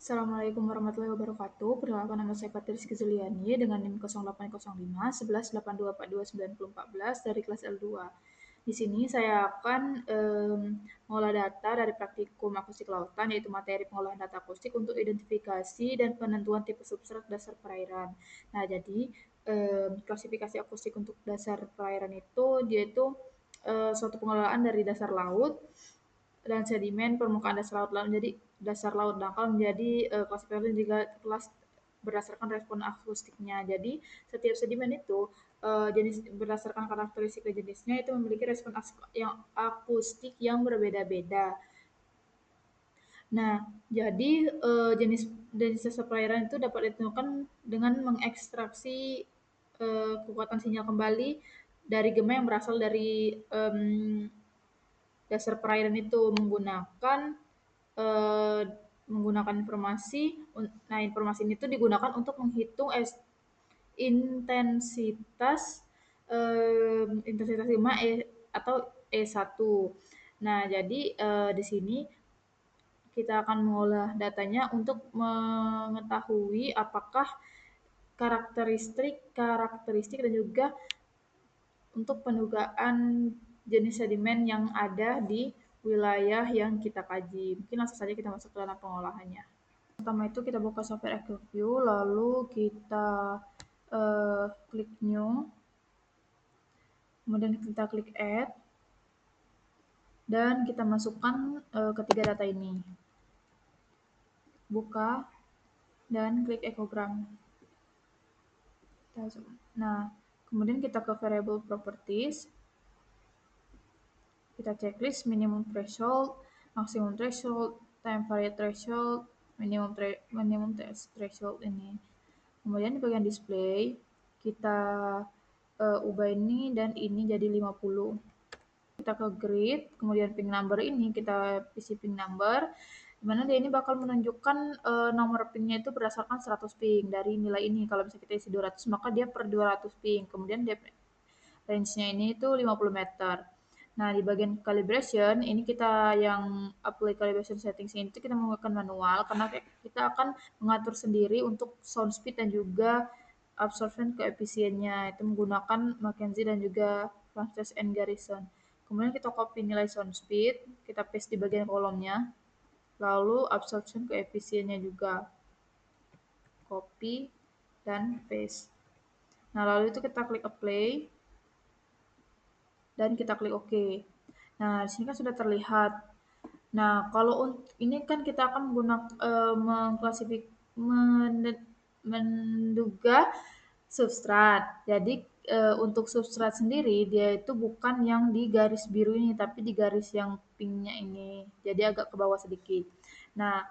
Assalamualaikum warahmatullahi wabarakatuh. Perkenalkan nama saya Patris Zuliani dengan NIM 0805 1182429014 dari kelas L2. Di sini saya akan mengolah data dari praktikum akustik lautan, yaitu materi pengolahan data akustik untuk identifikasi dan penentuan tipe substrat dasar perairan. Nah, jadi klasifikasi akustik untuk dasar perairan itu suatu pengelolaan dari dasar laut dan sedimen permukaan dasar laut. Jadi dasar laut dangkal menjadi klasifikasi juga kelas berdasarkan respon akustiknya. Jadi setiap sedimen itu jenis berdasarkan karakteristik jenisnya itu memiliki respon yang akustik yang berbeda-beda. Nah, jadi jenis jenis dasar perairan itu dapat ditentukan dengan mengekstraksi kekuatan sinyal kembali dari gema yang berasal dari dasar perairan itu eh, menggunakan informasi. Nah, informasi ini tuh digunakan untuk menghitung intensitas intensitas gema atau E1. Nah, jadi di sini kita akan mengolah datanya untuk mengetahui apakah karakteristik dan juga untuk pendugaan jenis sedimen yang ada di wilayah yang kita kaji. Mungkin langsung saja kita masuk ke dalam pengolahannya. Pertama itu kita buka software EcoView, lalu kita klik New, kemudian kita klik Add, dan kita masukkan ketiga data ini. Buka, dan klik Ecogram. Nah, kemudian kita ke variable properties, kita checklist minimum threshold, maximum threshold, time varied threshold, minimum threshold ini. Kemudian di bagian display kita ubah ini dan ini jadi 50. Kita ke grid, kemudian ping number ini kita isi ping number, dimana dia ini bakal menunjukkan nomor pingnya itu berdasarkan 100 ping dari nilai ini. Kalau misalnya kita isi 200 maka dia per 200 ping. Kemudian dia range-nya ini itu 50 meter. Nah, di bagian calibration, ini kita yang apply calibration settings ini kita menggunakan manual, karena kita akan mengatur sendiri untuk sound speed dan juga absorption koefisiennya. Itu menggunakan Mackenzie dan juga Frances and Garrison. Kemudian kita copy nilai sound speed, kita paste di bagian kolomnya, lalu absorption koefisiennya juga. Copy dan paste. Nah, lalu itu kita klik apply, dan kita klik OK. Nah, di sini kan sudah terlihat. Nah, kalau ini kan kita akan menduga substrat. Jadi untuk substrat sendiri dia itu bukan yang di garis biru ini, tapi di garis yang pinknya ini. Jadi agak ke bawah sedikit. Nah,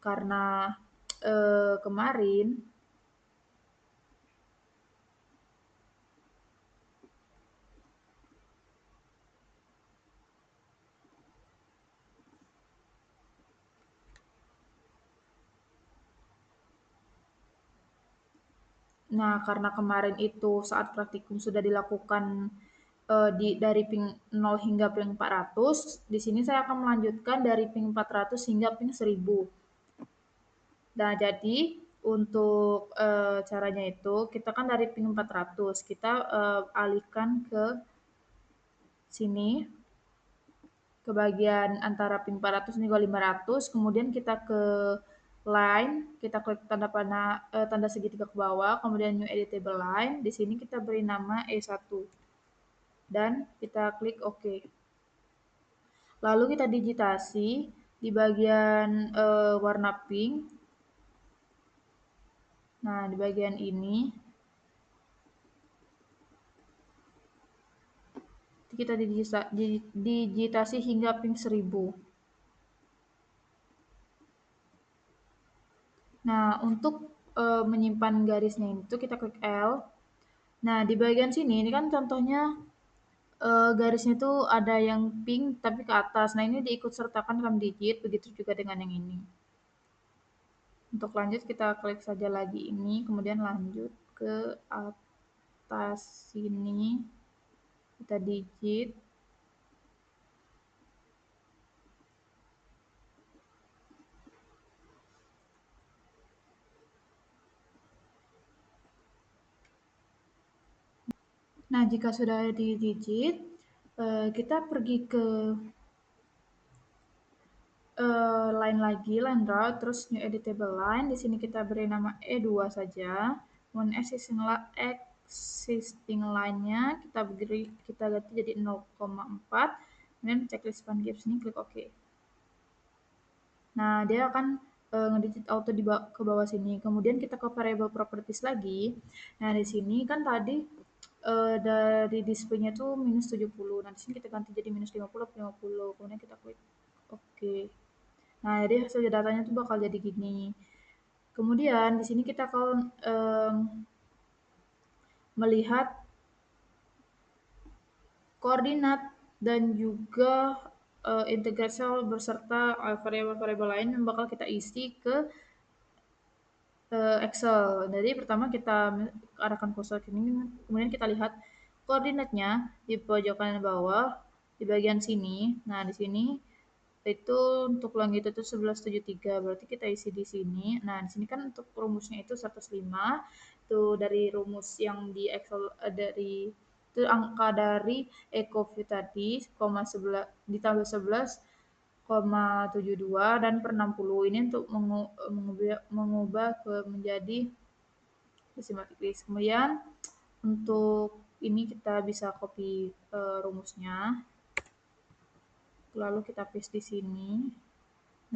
karena kemarin karena kemarin itu saat praktikum sudah dilakukan dari ping 0 hingga ping 400, di sini saya akan melanjutkan dari ping 400 hingga ping 1000. Nah, jadi untuk caranya itu kita kan dari ping 400, kita alihkan ke sini ke bagian antara ping 400 hingga 500, kemudian kita ke line, kita klik tanda segitiga ke bawah, kemudian new editable line, di sini kita beri nama E1 dan kita klik OK. Lalu kita digitasi di bagian warna pink. Nah, di bagian ini kita digitasi hingga ping 1000. Nah, untuk menyimpan garisnya itu kita klik L. Nah, di bagian sini ini kan contohnya garisnya itu ada yang pink tapi ke atas. Nah, ini diikut sertakan dalam digit, begitu juga dengan yang ini. Untuk lanjut kita klik saja lagi ini, kemudian lanjut ke atas sini. Kita digit. Nah, jika sudah di digit, kita pergi ke line lagi, line route, terus new editable line. Di sini kita beri nama E2 saja. Kemudian existing line-nya kita ganti jadi 0,4. Kemudian checklist span gaps ini klik OK. Nah, dia akan ngedit auto ke bawah sini. Kemudian kita ke variable properties lagi. Nah, di sini kan tadi dari display-nya tuh minus 70. Nah, di sini kita ganti jadi minus 50, 50. Kemudian kita klik OK. Nah, jadi hasil datanya tuh bakal jadi gini. Kemudian di sini kita akan melihat koordinat dan juga integrate cell beserta variabel-variabel lain yang bakal kita isi ke Excel. Jadi pertama kita arahkan kursor ke sini, kemudian kita lihat koordinatnya di pojok kanan bawah di bagian sini. Nah, di sini itu untuk longitude itu 1173, berarti kita isi di sini. Nah, di sini kan untuk rumusnya itu 105. Itu dari rumus yang di Excel dari itu angka dari EcoView tadi, 11 ditambah 11,72 dan per 60 ini untuk mengubah ke menjadi desimal degrees. Kemudian untuk ini kita bisa copy rumusnya, lalu kita paste di sini.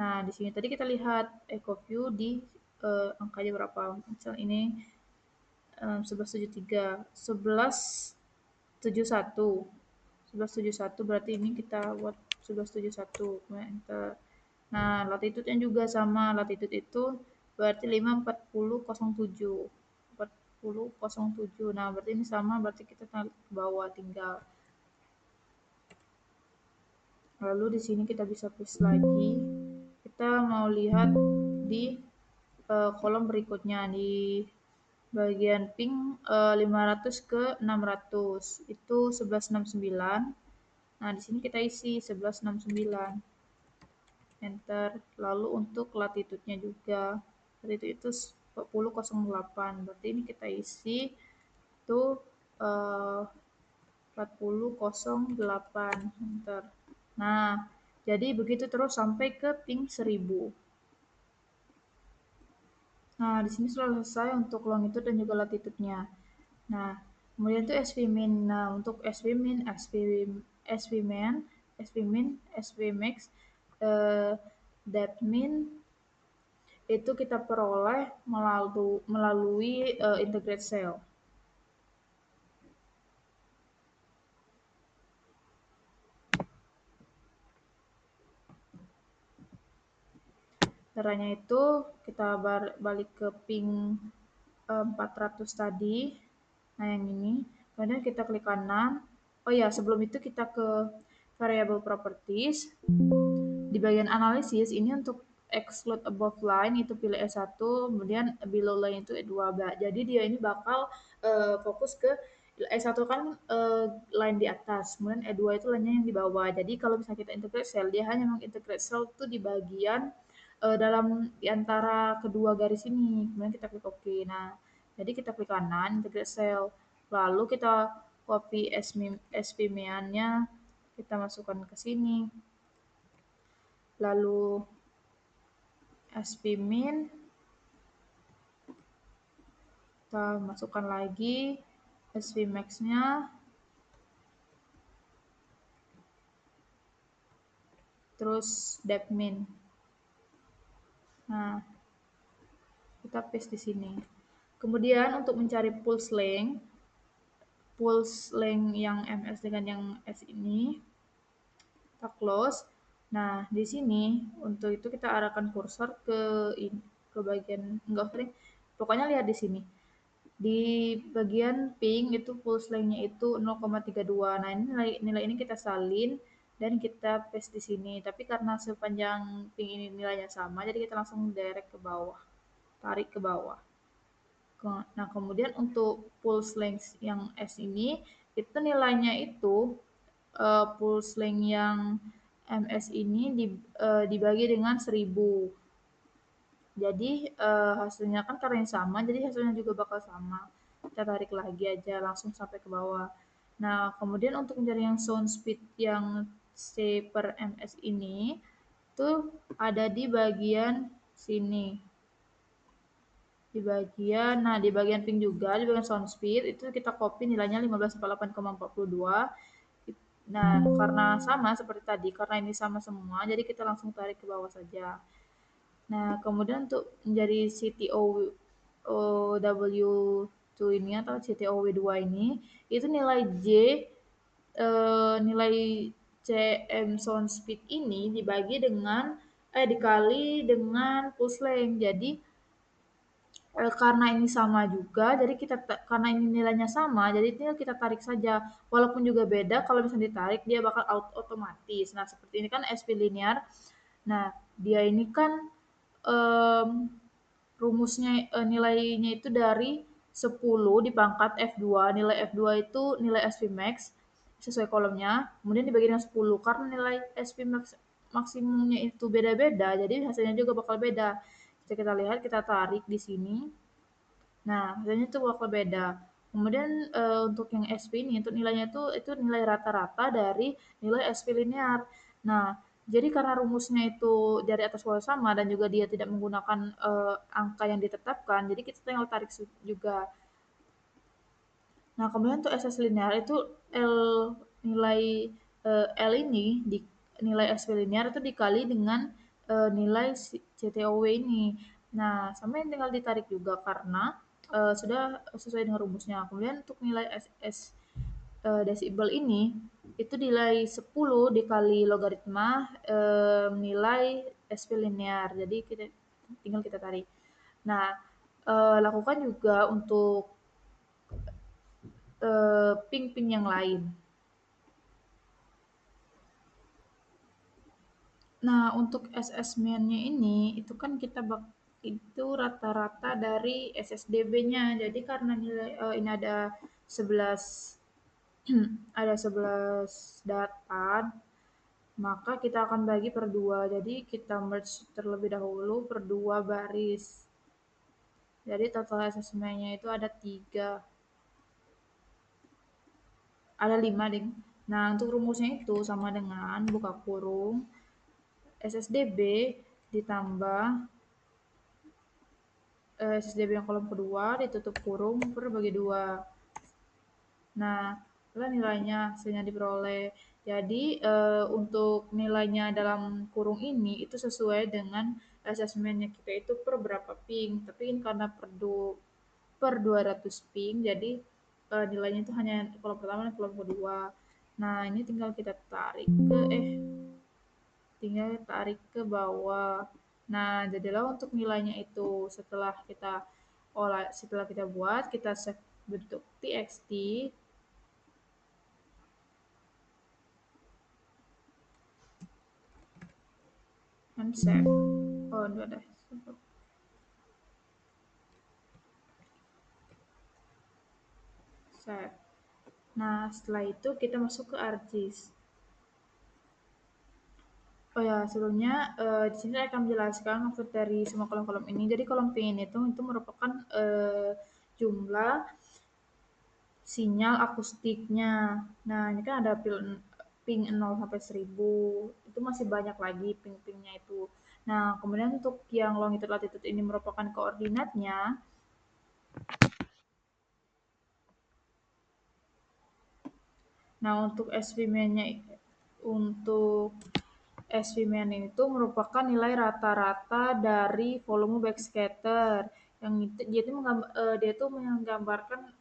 Nah, di sini tadi kita lihat EcoView di angkanya berapa. Misal ini 1173, 1171. 1171 berarti ini kita buat 1171, kemudian enter. Nah, latitude-nya juga sama, latitude itu berarti 54007. 4007. Nah, berarti ini sama, berarti kita tarik ke bawah tinggal. Lalu di sini kita bisa paste lagi. Kita mau lihat di kolom berikutnya di bagian pink 500 ke 600 itu 1169. Nah, di sini kita isi 1169. Enter. Lalu untuk latitude-nya juga. Latitude itu 4008. Berarti ini kita isi itu 4008. Enter. Nah, jadi begitu terus sampai ke ping 1000. Nah, di sini sudah selesai untuk longitude dan juga latitude-nya. Nah, kemudian itu SVmin. Nah, untuk SVmin, SVmin, SVmin, SVmax, depthmin itu kita peroleh melalui integrate cell. Caranya itu kita balik ke ping 400 tadi. Nah, yang ini. Kemudian kita klik kanan. Oh ya, sebelum itu kita ke variable properties. Di bagian analisis ini untuk exclude above line itu pilih E1, kemudian below line itu E2. Jadi dia ini bakal fokus ke E1 kan line di atas, kemudian E2 itu line-nya yang di bawah. Jadi kalau misalnya kita integrate cell, dia hanya mengintegrate cell itu di bagian dalam di antara kedua garis ini. Kemudian kita klik OK. Nah, jadi kita klik kanan integrate cell. Lalu kita copy SVM-nya, kita masukkan ke sini. Lalu SVmin kita masukkan lagi SVmax-nya, terus depthmin. Nah, kita paste di sini. Kemudian untuk mencari pulse length yang MS dengan yang S ini, kita close. Nah, di sini untuk itu kita arahkan kursor ke bagian enggak usah, pokoknya lihat di sini. Di bagian pink itu pulse length-nya itu 0,32. Nah, ini nilai ini kita salin dan kita paste di sini. Tapi karena sepanjang pink ini nilainya sama, jadi kita langsung direct ke bawah. Tarik ke bawah. Nah, kemudian untuk pulse length yang S ini, itu nilainya itu pulse length yang MS ini dibagi dengan 1000. Jadi hasilnya kan karena yang sama, jadi hasilnya juga bakal sama. Kita tarik lagi aja langsung sampai ke bawah. Nah, kemudian untuk mencari yang sound speed yang C per ms ini, tuh ada di bagian sini. Di bagian ping juga, di bagian sound speed, itu kita copy nilainya 1548,42. Nah, karena sama seperti tadi, karena ini sama semua, jadi kita langsung tarik ke bawah saja. Nah, kemudian untuk menjadi CTOW2 ini atau CTOW2 ini, itu nilai nilai CM sound speed ini dikali dengan pulse length. Jadi karena ini sama juga, jadi karena ini nilainya sama, jadi tinggal kita tarik saja. Walaupun juga beda, kalau misalnya ditarik dia bakal otomatis. Nah, seperti ini kan SP linear. Nah, dia ini kan em, rumusnya nilainya itu dari 10 dipangkat F2. Nilai F2 itu nilai SP max sesuai kolomnya, kemudian dibagi dengan 10. Karena nilai SP max maksimumnya itu beda-beda, jadi hasilnya juga bakal beda. Jika kita lihat, kita tarik di sini. Nah, hasilnya itu bakal beda. Kemudian untuk yang SP ini, untuk nilainya itu nilai rata-rata dari nilai SP linear. Nah, jadi karena rumusnya itu dari atas bawah sama dan juga dia tidak menggunakan angka yang ditetapkan, jadi kita tinggal tarik juga. Nah, kemudian untuk SS linear itu L nilai L ini di nilai SP linear itu dikali dengan nilai CTOW ini. Nah, sama yang tinggal ditarik juga karena sudah sesuai dengan rumusnya. Kemudian untuk nilai SS desibel ini itu nilai 10 dikali logaritma nilai SP linear. Jadi tinggal kita tarik. Nah, lakukan juga untuk ping-ping yang lain. Nah, untuk assessment-nya ini, itu kan itu rata-rata dari SSDB-nya. Jadi karena nilai ini ada 11 ada 11 data, maka kita akan bagi per 2. Jadi kita merge terlebih dahulu per 2 baris. Jadi total assessment-nya itu ada 3. Ada 5, Ding. Nah, untuk rumusnya itu sama dengan buka kurung SSDB ditambah SSDB yang kolom kedua ditutup kurung per bagi 2. Nah, itulah nilainya hasilnya diperoleh. Jadi untuk nilainya dalam kurung ini itu sesuai dengan asesmennya kita itu per berapa ping. Tapi ini karena per 200 ping, jadi nilainya itu hanya kolom pertama dan kolom kedua. Nah, ini tinggal tarik ke bawah. Nah, jadilah untuk nilainya itu setelah kita buat, kita save bentuk txt and save. Oh, udah deh. Save. Nah, setelah itu kita masuk ke ArcGIS. Oh ya, sebelumnya di sini saya akan menjelaskan maksud dari semua kolom-kolom ini. Jadi kolom pin itu merupakan jumlah sinyal akustiknya. Nah, ini kan ada ping 0 sampai 1000. Itu masih banyak lagi ping-pingnya itu. Nah, kemudian untuk yang longitude latitude ini merupakan koordinatnya. Nah, untuk SV-nya itu merupakan nilai rata-rata dari volume backscatter. Yang itu dia itu menggambarkan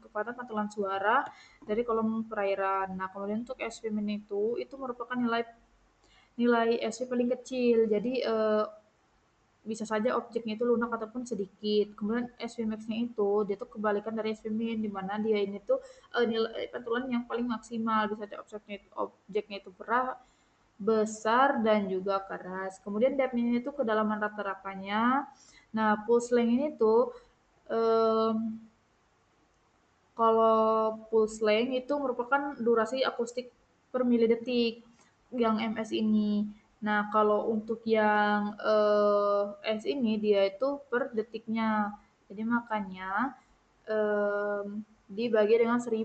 kekuatan pantulan suara dari kolom perairan. Nah, kemudian untuk SV-min itu merupakan nilai SV paling kecil. Jadi bisa saja objeknya itu lunak ataupun sedikit. Kemudian SV max-nya itu dia tuh kebalikan dari SV min, di mana dia ini tuh nilai pantulan yang paling maksimal. Bisa saja objeknya itu besar dan juga keras. Kemudian depth-nya itu kedalaman rata-ratanya. Nah, pulse length ini tuh um, kalau pulse length itu merupakan durasi akustik per milidetik yang ms ini. Nah, kalau untuk yang S ini dia itu per detiknya. Jadi makanya dibagi dengan 1000.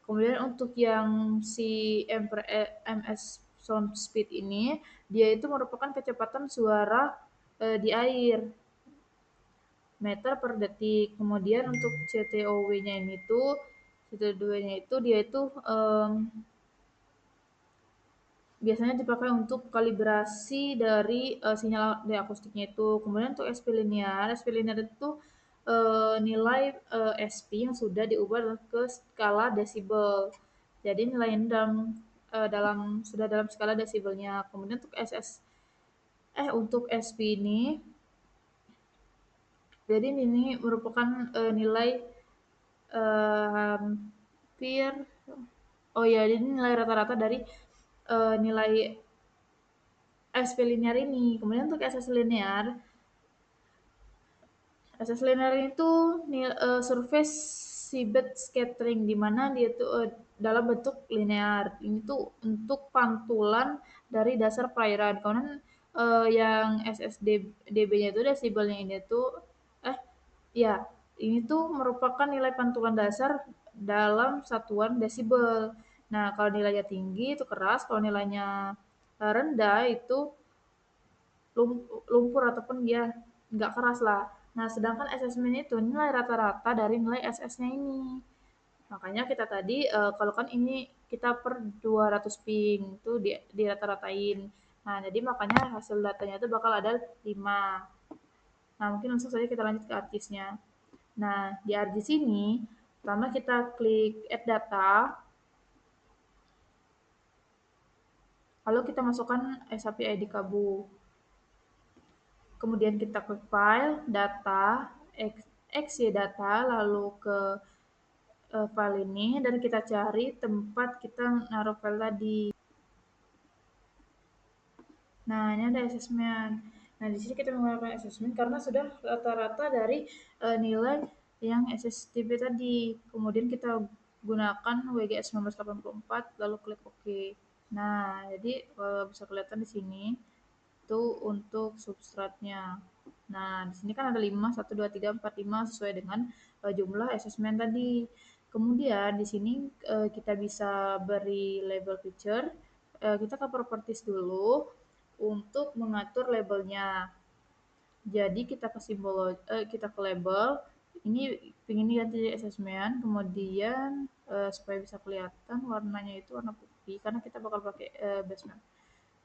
Kemudian untuk yang si MS Sound Speed ini, dia itu merupakan kecepatan suara di air meter per detik. Kemudian untuk CTOW-nya ini tuh, CTOW-nya itu dia itu biasanya dipakai untuk kalibrasi dari sinyal dari akustiknya itu. Kemudian untuk SP linear itu nilai SP yang sudah diubah ke skala desibel. Jadi nilainya sudah dalam skala desibelnya. Kemudian untuk untuk SP ini, jadi ini merupakan nilai hampir oh ya, ini nilai rata-rata dari nilai SP linear ini. Kemudian untuk SS linear, SS linear itu surface seabed scattering di mana dia itu dalam bentuk linear. Ini tuh untuk pantulan dari dasar perairan. Kemudian yang SSDB-nya itu desibelnya ini tuh eh ya, ini tuh merupakan nilai pantulan dasar dalam satuan desibel. Nah, kalau nilainya tinggi itu keras, kalau nilainya rendah itu lumpur ataupun dia nggak keras lah. Nah, sedangkan assessment itu nilai rata-rata dari nilai SS-nya ini. Makanya kita tadi kalau kan ini kita per 200 ping itu di rata-ratain. Nah, jadi makanya hasil datanya itu bakal ada 5. Nah, mungkin langsung saja kita lanjut ke ArcGIS-nya. Nah, di ArcGIS ini pertama kita klik add data, lalu kita masukkan SAP ID Kabu. Kemudian kita klik file, data, XY data, lalu ke file ini dan kita cari tempat kita naruh file tadi. Nah, ini ada assessment. Nah, di sini kita menggunakan assessment karena sudah rata-rata dari nilai yang SSTP tadi. Kemudian kita gunakan WGS 1984 lalu klik OK. Nah, jadi bisa kelihatan di sini itu untuk substratnya. Nah, di sini kan ada 5, 1, 2, 3, 4, 5 sesuai dengan jumlah assessment tadi. Kemudian di sini kita bisa beri label picture. Kita ke properties dulu untuk mengatur labelnya. Jadi kita ke kita ke label. Ini ingin ganti jadi assessment, kemudian supaya bisa kelihatan warnanya itu warna putih karena kita bakal pakai basement.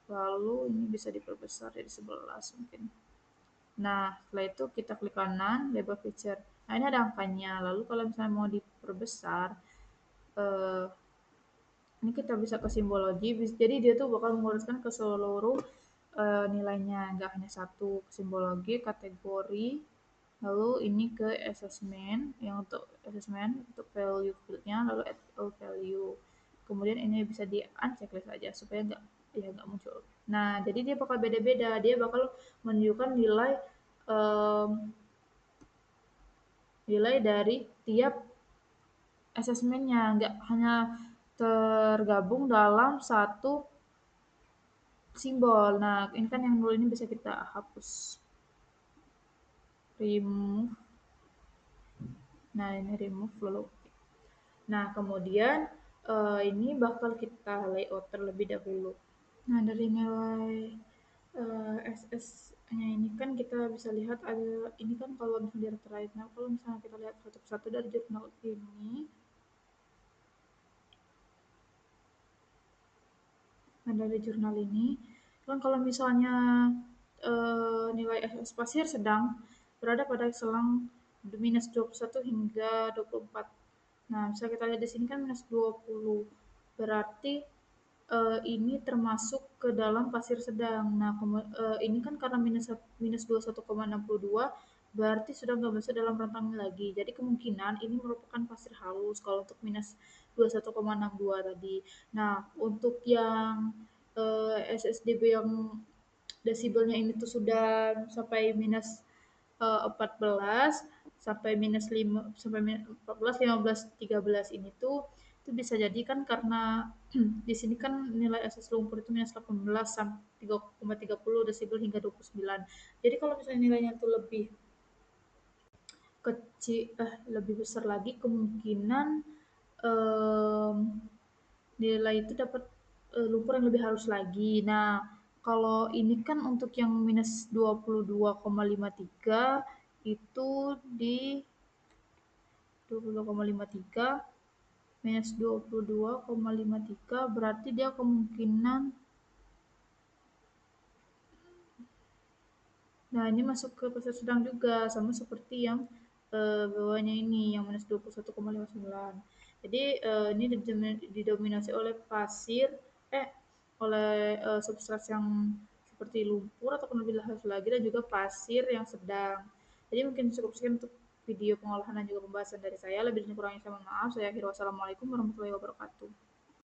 Lalu ini bisa diperbesar dari 11 mungkin. Nah, setelah itu kita klik kanan, label feature. Nah, ini ada angkanya. Lalu kalau misalnya mau diperbesar, eh, ini kita bisa ke simbologi. Jadi dia tuh bakal menguruskan ke seluruh nilainya, nggak hanya satu. Ke simbologi, kategori, lalu ini ke assessment, yang untuk assessment, untuk value fieldnya, lalu add all value. Kemudian ini bisa di unchecklist aja supaya nggak muncul. Nah, jadi dia bakal beda-beda. Dia bakal menunjukkan um, nilai dari tiap asesmennya, nggak hanya tergabung dalam satu simbol. Nah, ini kan yang dulu ini bisa kita hapus. Remove. Nah, ini remove lalu. Nah, kemudian ini bakal kita layout terlebih dahulu. Nah, dari nilai SS-nya ini kan kita bisa lihat ada ini kan kalau misalnya di right now kalau misalnya kita lihat satu persatu dari jurnal ini. Nah, dari jurnal ini kan kalau misalnya nilai SS pasir sedang berada pada selang minus 21 hingga 24. Nah, misalnya kita lihat di sini kan minus 20. Berarti ini termasuk ke dalam pasir sedang. Nah, ini kan karena minus 21,62 berarti sudah nggak masuk dalam rentang ini lagi. Jadi kemungkinan ini merupakan pasir halus kalau untuk minus 21,62 tadi. Nah, untuk yang SSDB yang desibelnya ini tuh sudah sampai minus 14 sampai minus 5 sampai minus 14, 15, 13 ini tuh itu bisa jadi kan karena di sini kan nilai SS lumpur itu minus 18 sampai 3,30 desibel hingga 29. Jadi kalau misalnya nilainya itu lebih besar lagi kemungkinan mmm, nilai itu dapat, lumpur yang lebih halus lagi. Nah, kalau ini kan untuk yang minus 22,53 itu di 22,53 minus 22,53 berarti dia kemungkinan. Nah, ini masuk ke pasar sedang juga, sama seperti yang bawahnya ini, yang minus 21,59. Jadi ini didominasi oleh pasir, oleh substrat yang seperti lumpur atau lebih halus lagi, dan juga pasir yang sedang. Jadi mungkin cukup sekian untuk video pengolahan dan juga pembahasan dari saya. Lebih dan kurangnya saya mohon maaf. Saya akhiri wassalamualaikum warahmatullahi wabarakatuh.